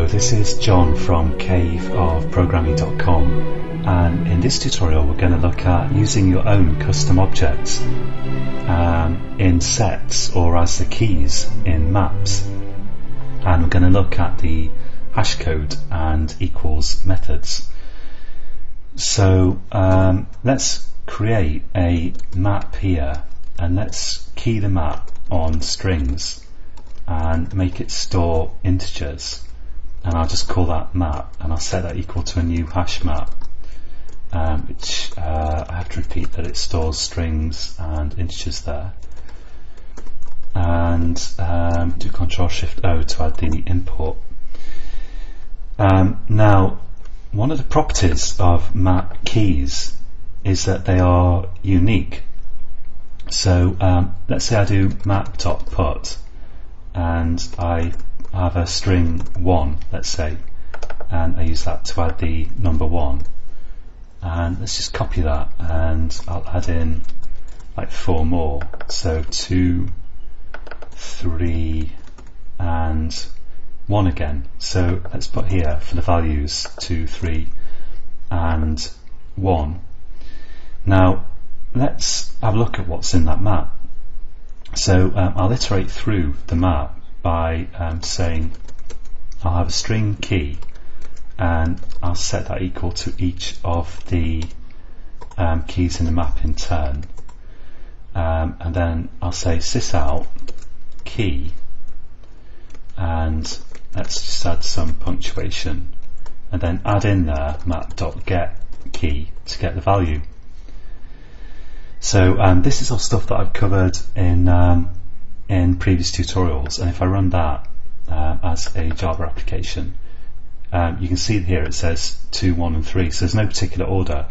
Hello, this is John from caveofprogramming.com, and in this tutorial we're going to look at using your own custom objects in sets or as the keys in maps, and we're going to look at the hashcode and equals methods. So let's create a map here, and let's key the map on strings and make it store integers, and I'll just call that map, and I'll set that equal to a new hash map, which I have to repeat that it stores strings and integers there, and do Ctrl+Shift+O to add the import. Now, one of the properties of map keys is that they are unique. So let's say I do map.put and I have a string 1, let's say, and I use that to add the number 1, and let's just copy that and I'll add in like 4 more, so 2, 3 and 1 again. So let's put here for the values 2, 3 and 1. Now let's have a look at what's in that map. So I'll iterate through the map by saying I'll have a string key, and I'll set that equal to each of the keys in the map in turn, and then I'll say sysout key, and let's just add some punctuation, and then add in there map.get key to get the value. So this is all stuff that I've covered in previous tutorials, and if I run that as a Java application, you can see here it says 2, 1 and 3, so there's no particular order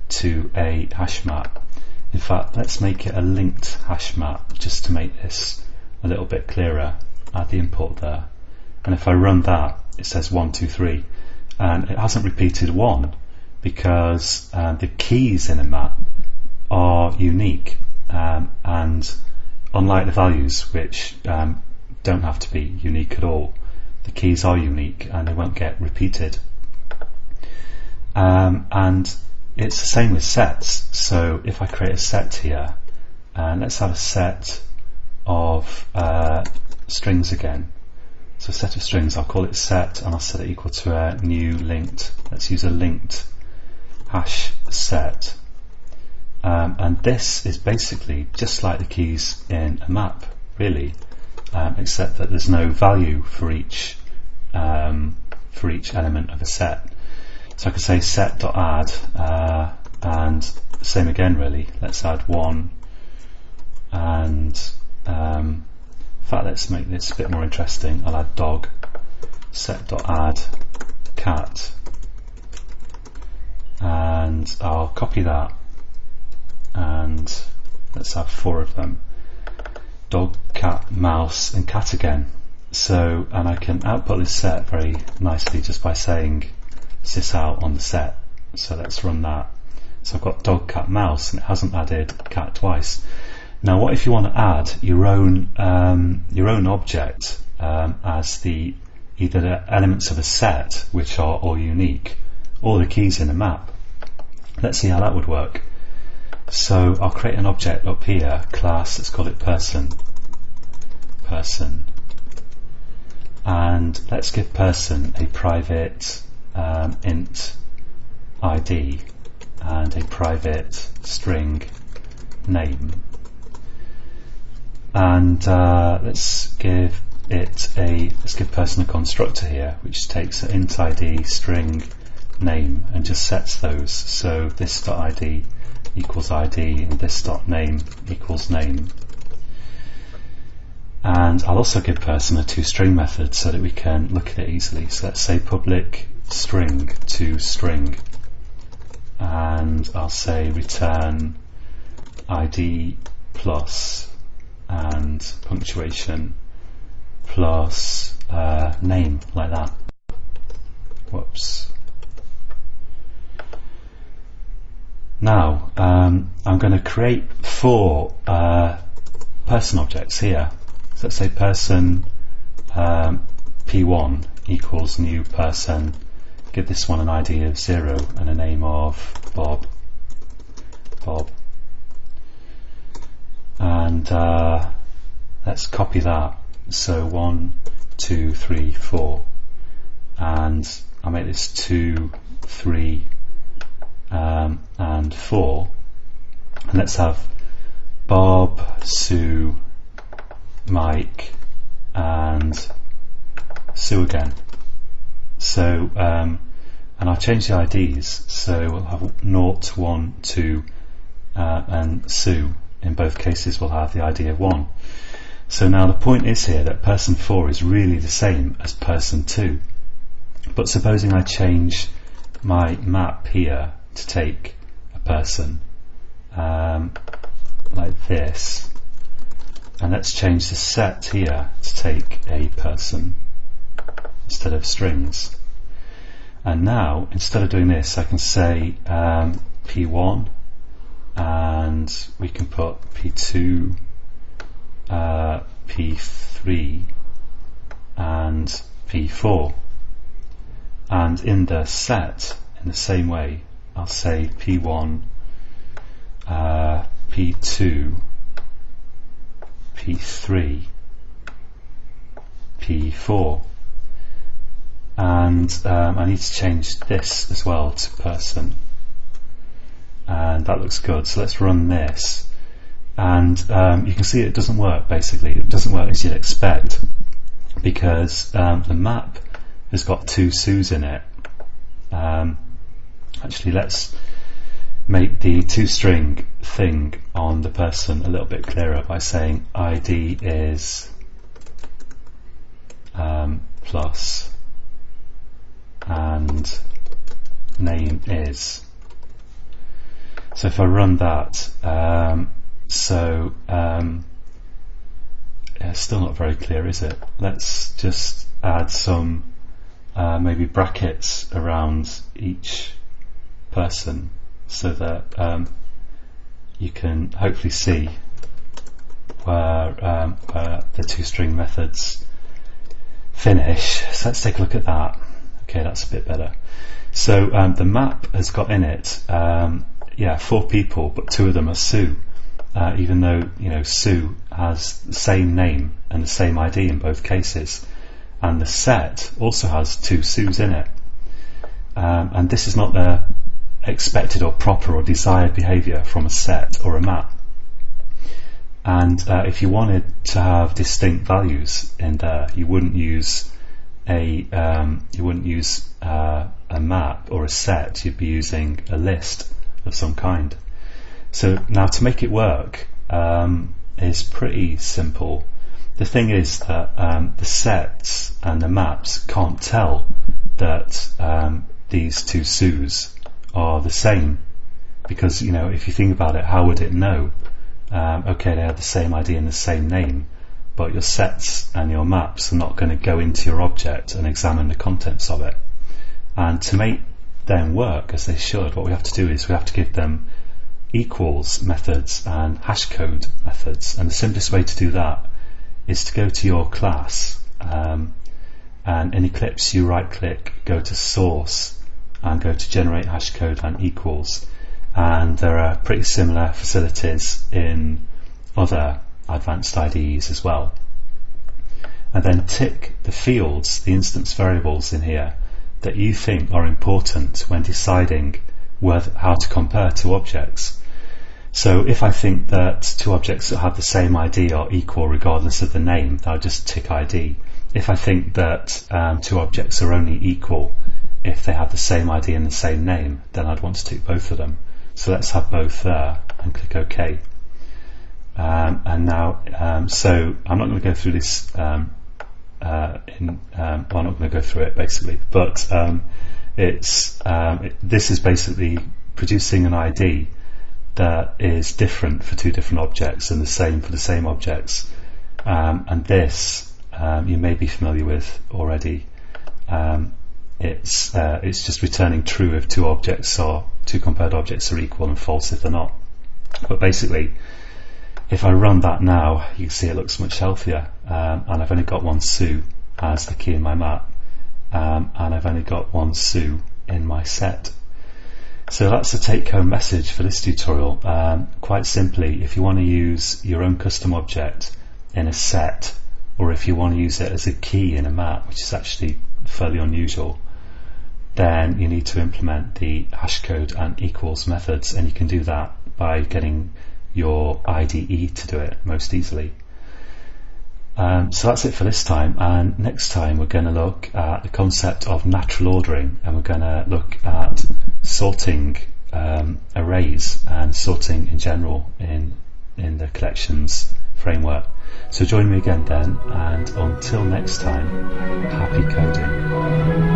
to a hash map. In fact, let's make it a linked hash map just to make this a little bit clearer. Add the import there, and if I run that, it says 1, 2, 3, and it hasn't repeated 1 because the keys in a map are unique, and unlike the values, which don't have to be unique at all, the keys are unique and they won't get repeated. And it's the same with sets. So if I create a set here, and let's have a set of strings again. So a set of strings, I'll call it set, and I'll set it equal to a new linked, let's use a linked hash set. And this is basically just like the keys in a map, really, except that there's no value for each element of a set. So I could say set.add, and same again really. Let's add 1, and in fact let's make this a bit more interesting. I'll add dog. Set.add cat, and I'll copy that, and let's have 4 of them: dog, cat, mouse and cat again. So, and I can output this set very nicely just by saying sysout on the set. So let's run that. So I've got dog, cat, mouse, and it hasn't added cat twice. Now what if you want to add your own object as either the elements of a set, which are all unique, or the keys in a map? Let's see how that would work. So I'll create an object up here, class, let's call it person, and let's give person a private int ID and a private string name, and let's give person a constructor here which takes an int ID, string, name, and just sets those. So this.id equals ID and this.name equals name. And I'll also give person a toString method so that we can look at it easily. So let's say public string to string, and I'll say return ID plus and punctuation plus name, like that. Whoops. Now I'm going to create 4 person objects here. So let's say person P1 equals new person, give this one an ID of 0 and a name of Bob, and let's copy that. So 1, 2, 3, 4, and I'll make this 2, 3, and 4, and let's have Bob, Sue, Mike, and Sue again. So and I'll change the IDs, so we'll have 0, 1, 2, and Sue. In both cases we'll have the ID of 1. So now the point is here that person 4 is really the same as person 2, but supposing I change my map here to take a person like this, and let's change the set here to take a person instead of strings. And now instead of doing this I can say P1, and we can put P2, P3 and P4, and in the set in the same way I'll say P1, P2, P3, P4, and I need to change this as well to person, and that looks good. So let's run this, and you can see it doesn't work. Basically it doesn't work as you'd expect, because the map has got 2 Sues in it. Actually, let's make the toString thing on the person a little bit clearer by saying ID is plus and name is. So if I run that, it's still not very clear, is it? Let's just add some maybe brackets around each person, so that you can hopefully see where the toString methods finish. So let's take a look at that. Okay, that's a bit better. So the map has got in it 4 people, but 2 of them are Sue, even though Sue has the same name and the same ID in both cases, and the set also has 2 Sues in it, and this is not the expected or proper or desired behavior from a set or a map. And if you wanted to have distinct values in there, you wouldn't use a map or a set. You'd be using a list of some kind. So now to make it work is pretty simple. The thing is that the sets and the maps can't tell that these 2 Sues are the same, because if you think about it, how would it know? Okay, they have the same ID and the same name, but your sets and your maps are not going to go into your object and examine the contents of it. And to make them work as they should, what we have to do is we have to give them equals methods and hashcode methods, and the simplest way to do that is to go to your class, and in Eclipse you right click, go to source and go to generate hashcode and equals, and there are pretty similar facilities in other advanced IDEs as well. And then tick the fields, the instance variables in here that you think are important when deciding how to compare 2 objects. So if I think that 2 objects that have the same ID are equal regardless of the name, I'll just tick ID. If I think that 2 objects are only equal if they have the same ID and the same name, then I'd want to tick both of them. So let's have both there and click OK. And now, so I'm not going to go through this well, I'm not going to go through it basically, but this is basically producing an ID that is different for 2 different objects and the same for the same objects, and this you may be familiar with already. It's just returning true if 2 compared objects are equal, and false if they're not. But basically, if I run that now, you can see it looks much healthier, and I've only got 1 Sue as the key in my map. and I've only got one Sue in my set. So that's the take-home message for this tutorial. Quite simply, if you want to use your own custom object in a set, or if you want to use it as a key in a map, which is actually fairly unusual, then you need to implement the hashcode and equals methods, and you can do that by getting your IDE to do it most easily. So that's it for this time, and next time we're going to look at the concept of natural ordering, and we're going to look at sorting arrays and sorting in general in the collections framework. So join me again then, and until next time, happy coding.